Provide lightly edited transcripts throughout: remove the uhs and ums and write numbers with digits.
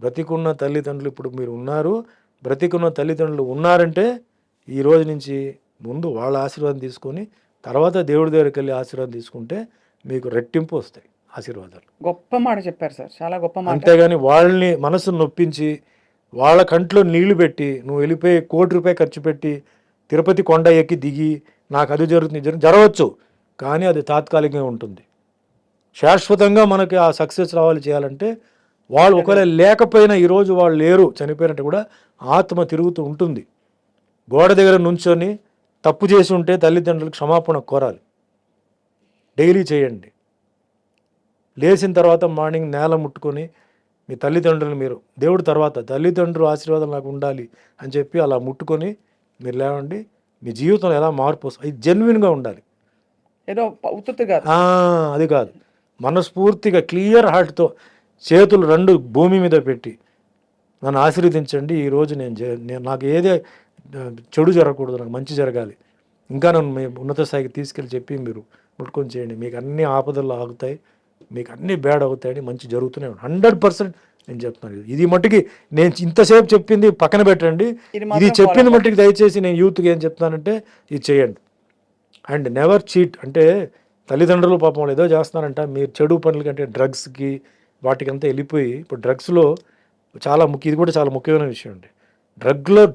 బ్రతికున్న తల్లిదండ్రులు ఇప్పుడు మీరు ఉన్నారు, బ్రతికున్న తల్లిదండ్రులు ఉన్నారంటే ఈ రోజు నుంచి ముందు వాళ్ళ ఆశీర్వాదం తీసుకొని తర్వాత దేవుడి దగ్గరికి వెళ్ళి ఆశీర్వాదం తీసుకుంటే మీకు రెట్టింపు వస్తాయి ఆశీర్వాదాలు. గొప్ప మాట చెప్పారు సార్, చాలా గొప్ప మాట. అంతేగాని వాళ్ళని మనసును నొప్పించి వాళ్ళ కంట్లో నీళ్లు పెట్టి నువ్వు వెళ్ళిపోయి ₹1,00,00,000 ఖర్చు పెట్టి తిరుపతి కొండ ఎక్కి దిగి నాకు అది జరుగుతుంది జరగవచ్చు, కానీ అది తాత్కాలికంగా ఉంటుంది. శాశ్వతంగా మనకి ఆ సక్సెస్ రావాలి చేయాలంటే వాళ్ళు ఒకవేళ లేకపోయినా ఈరోజు వాళ్ళు లేరు చనిపోయినట్టు కూడా ఆత్మ తిరుగుతూ ఉంటుంది. గోడ దగ్గర నుంచొని తప్పు చేసి ఉంటే తల్లిదండ్రులకు క్షమాపణ కోరాలి, డైలీ చేయండి. లేచిన తర్వాత మార్నింగ్ నేల ముట్టుకొని మీ తల్లిదండ్రులు మీరు దేవుడి తర్వాత తల్లిదండ్రులు ఆశీర్వాదం నాకు ఉండాలి అని చెప్పి అలా ముట్టుకొని మీరు లేవండి. మీ జీవితంలో ఎలా మార్పు వస్తుంది, ఇది జెన్యున్గా ఉండాలి, ఏదో ఉత్తుగా అది కాదు. మనస్ఫూర్తిగా క్లియర్ హార్ట్తో చేతులు 2 భూమి మీద పెట్టి నన్ను ఆశీర్వదించండి, ఈరోజు నేను నాకు ఏదే చెడు జరగకూడదు, నాకు మంచి జరగాలి, ఇంకా నన్ను మీ ఉన్నత స్థాయికి తీసుకెళ్ళి చెప్పి మీరు ముట్టుకొని చేయండి. మీకు అన్ని ఆపదలు ఆగుతాయి, మీకు అన్ని బ్యాడ్ అవుతాయని మంచి జరుగుతూనే ఉంది. 100% నేను చెప్తున్నాను. ఇది మట్టుకి నేను ఇంతసేపు చెప్పింది పక్కన పెట్టండి, ఇది చెప్పిన మట్టుకి దయచేసి నేను యూత్కి ఏం చెప్తున్నానంటే ఇది చేయండి. And never cheat. అంటే తల్లిదండ్రులు పాపం వాళ్ళు ఏదో చేస్తున్నారంట, మీరు చెడు పనుల కంటే డ్రగ్స్కి వాటికంతా వెళ్ళిపోయి ఇప్పుడు డ్రగ్స్లో చాలా ఇది కూడా చాలా ముఖ్యమైన విషయం అండి.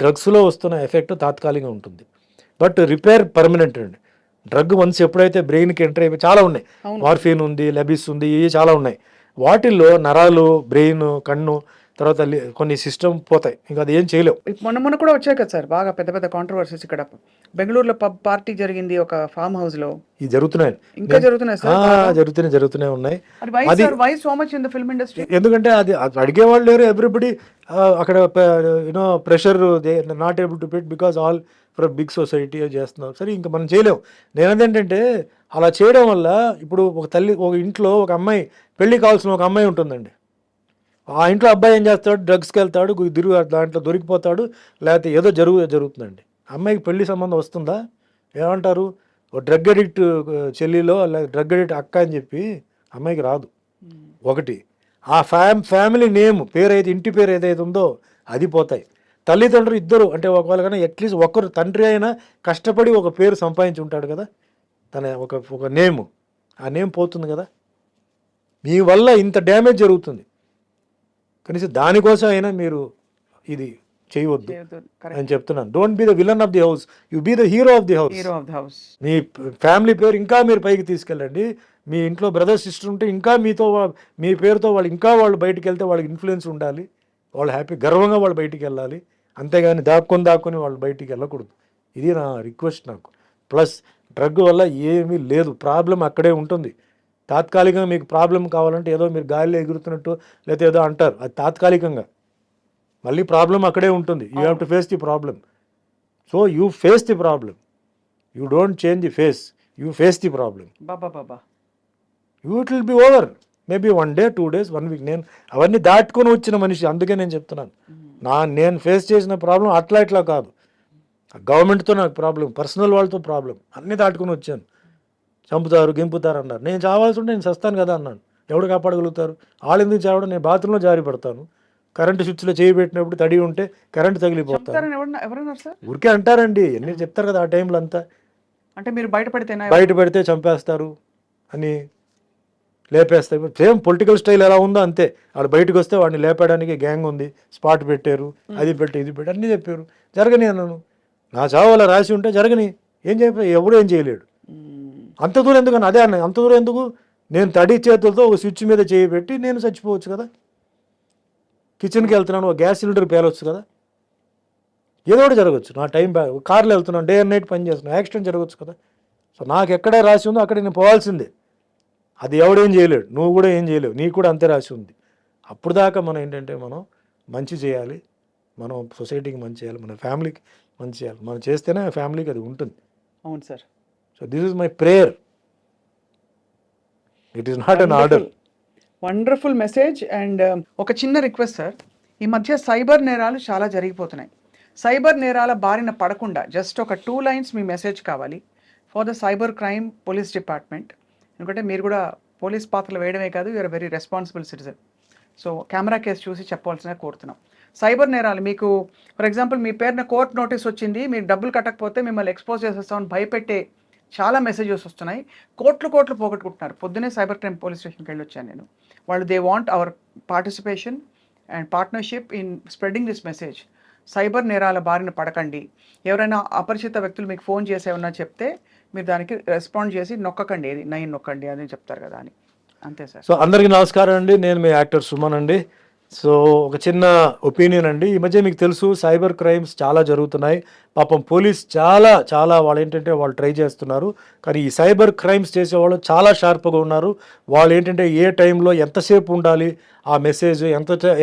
డ్రగ్స్లో వస్తున్న ఎఫెక్ట్ తాత్కాలికంగా ఉంటుంది, బట్ రిపేర్ పర్మనెంట్ అండి. డ్రగ్ వన్స్ ఎప్పుడైతే బ్రెయిన్కి ఎంటర్ అయిపోయి చాలా ఉన్నాయి, మార్ఫిన్ ఉంది, లెబిస్ ఉంది, ఇవి చాలా ఉన్నాయి. వాటిల్లో నరాలు, బ్రెయిన్, కన్ను, తర్వాత కొన్ని సిస్టమ్ పోతాయి, ఇంకా అది ఏం చేయలేవు. మొన్న కూడా వచ్చాయి కదా సార్ బాగా పెద్ద పెద్ద కాంట్రవర్సీస్. ఇక్కడ బెంగళూరులో పబ్ పార్టీ జరిగింది ఒక ఫామ్ హౌస్ లో, ఇది జరుగుతున్నాయి, ఇంకా జరుగుతున్నాయి సార్, జరుగుతూనే ఉన్నాయి. Why so much in the film industry? ఎందుకంటే అది అడిగేవాళ్ళు లేరు, ఎవ్రీబడి అక్కడ you know pressure they not able to pit because all for big society చేస్తున్నారు. సరే ఇంకా మనం చేయలేం. నేనేంటంటే అలా చేయడం వల్ల ఇప్పుడు ఒక ఇంట్లో ఒక అమ్మాయి పెళ్లి కావాల్సిన ఒక అమ్మాయి ఉంటుందండి. ఆ ఇంట్లో అబ్బాయి ఏం చేస్తాడు, డ్రగ్స్కి వెళ్తాడు, దాంట్లో దొరికిపోతాడు, లేకపోతే ఏదో జరుగుతుందండి. అమ్మాయికి పెళ్లి సంబంధం వస్తుందా? ఏమంటారు, ఓ డ్రగ్ అడిక్ట్ చెల్లిలో డ్రగ్ అడిక్ట్ అక్క అని చెప్పి అమ్మాయికి రాదు. ఒకటి ఆ ఫ్యామిలీ నేమ్ పేరు ఇంటి పేరు ఏదైతే ఉందో అది పోతాయి. తల్లిదండ్రులు ఇద్దరు అంటే ఒకవేళ కానీ అట్లీస్ట్ ఒకరు తండ్రి అయినా కష్టపడి ఒక పేరు సంపాదించి ఉంటాడు కదా, తన ఒక నేమ్, ఆ నేమ్ పోతుంది కదా. మీ వల్ల ఇంత డ్యామేజ్ జరుగుతుంది, కనీసం దానికోసం అయినా మీరు ఇది చేయవద్దు అని చెప్తున్నాను. Don't be the villain of the house, you be the hero of the house. Me family పేరు ఇంకా మీరు పైకి తీసుకెళ్ళండి. మీ ఇంట్లో బ్రదర్ సిస్టర్ ఉంటే ఇంకా మీ పేరుతో వాళ్ళు బయటికి వెళ్తే వాళ్ళకి ఇన్ఫ్లుయెన్స్ ఉండాలి, వాళ్ళు హ్యాపీ గర్వంగా వాళ్ళు బయటికి వెళ్ళాలి. అంతేగాని దాక్కుని వాళ్ళు బయటికి వెళ్ళకూడదు. ఇది నా రిక్వెస్ట్ నాకు. ప్లస్ డ్రగ్ వల్ల ఏమీ లేదు, ప్రాబ్లం అక్కడే ఉంటుంది. తాత్కాలికంగా మీకు ప్రాబ్లం కావాలంటే ఏదో మీరు గాలిలో ఎగురుతున్నట్టు లేకపోతే ఏదో అంటారు, అది తాత్కాలికంగా, మళ్ళీ ప్రాబ్లం అక్కడే ఉంటుంది. You have to face the problem. So you face the problem, you don't change the face, you face the problem. It will be over maybe 1 day 2 days 1 week. నేను అవన్నీ దాటుకొని వచ్చిన మనిషి, అందుకే నేను చెప్తున్నాను. నేను ఫేస్ చేసిన ప్రాబ్లం ఇట్లా కాదు. గవర్నమెంట్తో నాకు ప్రాబ్లం, పర్సనల్ వాళ్ళతో ప్రాబ్లం, అన్నీ దాటుకొని వచ్చాను. చంపుతారు గింపుతారు అన్నారు, నేను చావాల్సి ఉంటే నేను చస్తాను కదా అన్నాను. ఎవడు కాపాడగలుగుతారు? వాళ్ళు ఎందుకు చావడం? నేను బాత్రూంలో జారి పడతాను, కరెంటు స్విచ్లో చేయి పెట్టినప్పుడు తడి ఉంటే కరెంటు తగిలిపోతాను. ఊరికే అంటారండి, ఎన్ని చెప్తారు కదా ఆ టైంలో అంతా. అంటే మీరు బయట పెడితే చంపేస్తారు అని లేపేస్తారు. సేమ్ పొలిటికల్ స్టైల్ ఎలా ఉందో అంతే. వాడు బయటకు వస్తే వాడిని లేపడానికి గ్యాంగ్ ఉంది, స్పాట్ పెట్టారు, అది పెట్టి ఇది పెట్టి అన్నీ చెప్పారు. జరగని అన్నాను, నా చావు అలా రాసి ఉంటే జరగని, ఏం చెప్పారు, ఎవడు ఏం చేయలేడు. అంత దూరం ఎందుకు అన్న, అదే అన్న, అంత దూరం ఎందుకు? నేను తడి చేతులతో ఒక స్విచ్ మీద చేయి పెట్టి నేను చచ్చిపోవచ్చు కదా. కిచెన్కి వెళ్తున్నాను, ఒక గ్యాస్ సిలిండర్ పేలవచ్చు కదా, ఏదో ఒకటి జరగచ్చు. నా టైం కార్లో వెళ్తున్నాను, డే అండ్ నైట్ పని చేస్తున్నాను, యాక్సిడెంట్ జరగచ్చు కదా. సో నాకు ఎక్కడే రాసి ఉందో అక్కడ నేను పోవాల్సిందే. అది ఎవడేం చేయలేడు, నువ్వు కూడా ఏం చేయలేవు, నీకు కూడా అంతే రాసి ఉంది. అప్పుడు దాకా మనం ఏంటంటే మనం మంచి చేయాలి, మనం సొసైటీకి మంచి చేయాలి, మన ఫ్యామిలీకి మంచి చేయాలి. మనం చేస్తేనే ఫ్యామిలీకి అది ఉంటుంది. అవును sir. So this is my prayer, it is not an order. Wonderful message. And ఒక చిన్న రిక్వెస్ట్ సార్, ఈ మధ్య సైబర్ నేరాలు చాలా జరిగిపోతున్నాయి. సైబర్ నేరాల బారిన పడకుండా జస్ట్ ఒక 2 lines మీ మెసేజ్ కావాలి for the cyber crime police department. ఎందుకంటే మీరు కూడా పోలీస్ పాత్రలు వేయడమే కాదు, you are very responsible citizen. So camera case చూసి చెప్పవలసిన కోరుతున్నాం. సైబర్ నేరాలు మీకు ఫర్ ఎగ్జాంపుల్ మీ పేరున కోర్ట్ నోటీస్ వచ్చింది, మీరు డబ్బులు కట్టకపోతే మిమ్మల్ని ఎక్స్పోజ్ చేసేస్తామని భయపెట్టే చాలా మెసేజెస్ వస్తున్నాయి. కోట్లు పోగొట్టుకుంటున్నారు. పొద్దునే సైబర్ క్రైమ్ పోలీస్ స్టేషన్కి వెళ్ళి వచ్చాను నేను. వాళ్ళు they want hour participation and partnership in spreading this message. Cyber నేరాల బారిన పడకండి. ఎవరైనా అపరిచిత వ్యక్తులు మీకు ఫోన్ చేసి ఏమన్నా చెప్తే మీరు దానికి రెస్పాండ్ చేసి నొక్కకండి, ఏది 9 నొక్కండి అని చెప్తారు కదా అని. అంతే సార్. సో అందరికీ నమస్కారం అండి, నేను మీ యాక్టర్ సుమన్ అండి. సో ఒక చిన్న ఒపీనియన్ అండి, ఈ మధ్య మీకు తెలుసు సైబర్ క్రైమ్స్ చాలా జరుగుతున్నాయి. పాపం పోలీస్ చాలా వాళ్ళు ఏంటంటే వాళ్ళు ట్రై చేస్తున్నారు, కానీ ఈ సైబర్ క్రైమ్స్ చేసేవాళ్ళు చాలా షార్ప్గా ఉన్నారు. వాళ్ళు ఏంటంటే ఏ టైంలో ఎంతసేపు ఉండాలి ఆ మెసేజ్,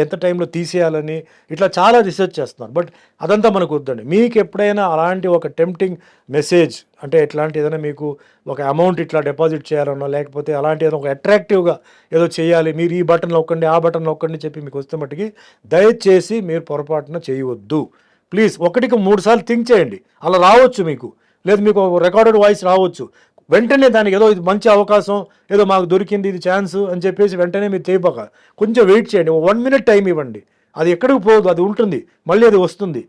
ఎంత టైంలో తీసేయాలని ఇట్లా చాలా రీసెర్చ్ చేస్తున్నారు. బట్ అదంతా మనకు వద్దండి. మీకు ఎప్పుడైనా అలాంటి ఒక టెంప్టింగ్ మెసేజ్ అంటే ఎట్లాంటి ఏదైనా మీకు ఒక అమౌంట్ ఇట్లా డిపాజిట్ చేయాలన్నా, లేకపోతే అలాంటి ఏదైనా ఒక అట్రాక్టివ్గా ఏదో చేయాలి, మీరు ఈ బటన్ నొక్కండి ఆ బటన్ నొక్కండి చెప్పి మీకు వస్తే మట్టుకి దయచేసి మీరు పొరపాటున చేయవద్దు. ప్లీజ్ 1కి 3 సార్లు థింక్ చేయండి. అలా రావచ్చు మీకు, లేదు మీకు రికార్డెడ్ వాయిస్ రావచ్చు. వెంటనే దానికి ఏదో ఇది మంచి అవకాశం, ఏదో మాకు దొరికింది ఇది ఛాన్స్ అని చెప్పేసి వెంటనే మీరు చేయబోక కొంచెం వెయిట్ చేయండి. 1 మినిట్ టైం ఇవ్వండి. అది ఎక్కడికి పోదు, అది ఉంటుంది, మళ్ళీ అది వస్తుంది.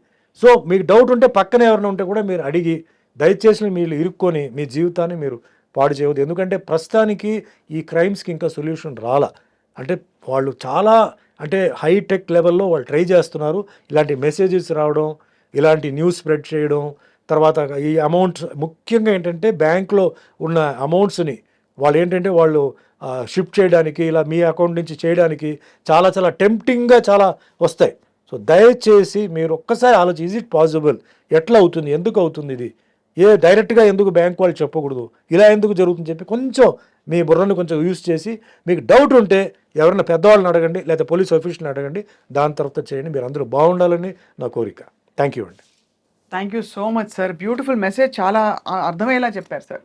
సో మీకు డౌట్ ఉంటే పక్కన ఎవరైనా ఉంటే కూడా మీరు అడిగి దయచేసి మీరు ఇరుక్కొని మీ జీవితాన్ని మీరు పాడు చేయవద్దు. ఎందుకంటే ప్రస్తుతానికి ఈ క్రైమ్స్కి ఇంకా సొల్యూషన్ రాలా. అంటే వాళ్ళు చాలా అంటే హైటెక్ లెవెల్లో వాళ్ళు ట్రై చేస్తున్నారు. ఇలాంటి మెసేజెస్ రావడం, ఇలాంటి న్యూస్ స్ప్రెడ్ చేయడం, తర్వాత ఈ అమౌంట్స్ ముఖ్యంగా ఏంటంటే బ్యాంక్లో ఉన్న అమౌంట్స్ని వాళ్ళు షిఫ్ట్ చేయడానికి, ఇలా మీ అకౌంట్ నుంచి చేయడానికి చాలా టెంప్టింగ్గా చాలా వస్తాయి. సో దయచేసి మీరు ఒక్కసారి ఆలోచి, ఈజ్ ఇట్ పాసిబుల్, ఎట్లా అవుతుంది, ఎందుకు అవుతుంది, ఇది డైరెక్ట్గా ఎందుకు బ్యాంక్ వాళ్ళు చెప్పకూడదు, ఇలా ఎందుకు జరుగుతుంది చెప్పి కొంచెం మీ బుర్రను కొంచెం యూస్ చేసి మీకు డౌట్ ఉంటే ఎవరైనా పెద్దవాళ్ళని అడగండి, లేదా పోలీస్ ఆఫీసర్ని అడగండి. దాని తర్వాత చేయండి. మీరు అందరూ బాగుండాలని నా కోరిక. థ్యాంక్ యూ అండి. Thank you so much sir. Beautiful message, చాలా అర్థమయ్యేలా చెప్పారు సార్.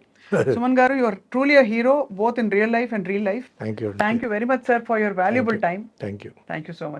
సుమన్ గారు, you are truly a hero both in real life and real life. Thank you. Thank you very much sir for your valuable time. Thank you. Thank you so much.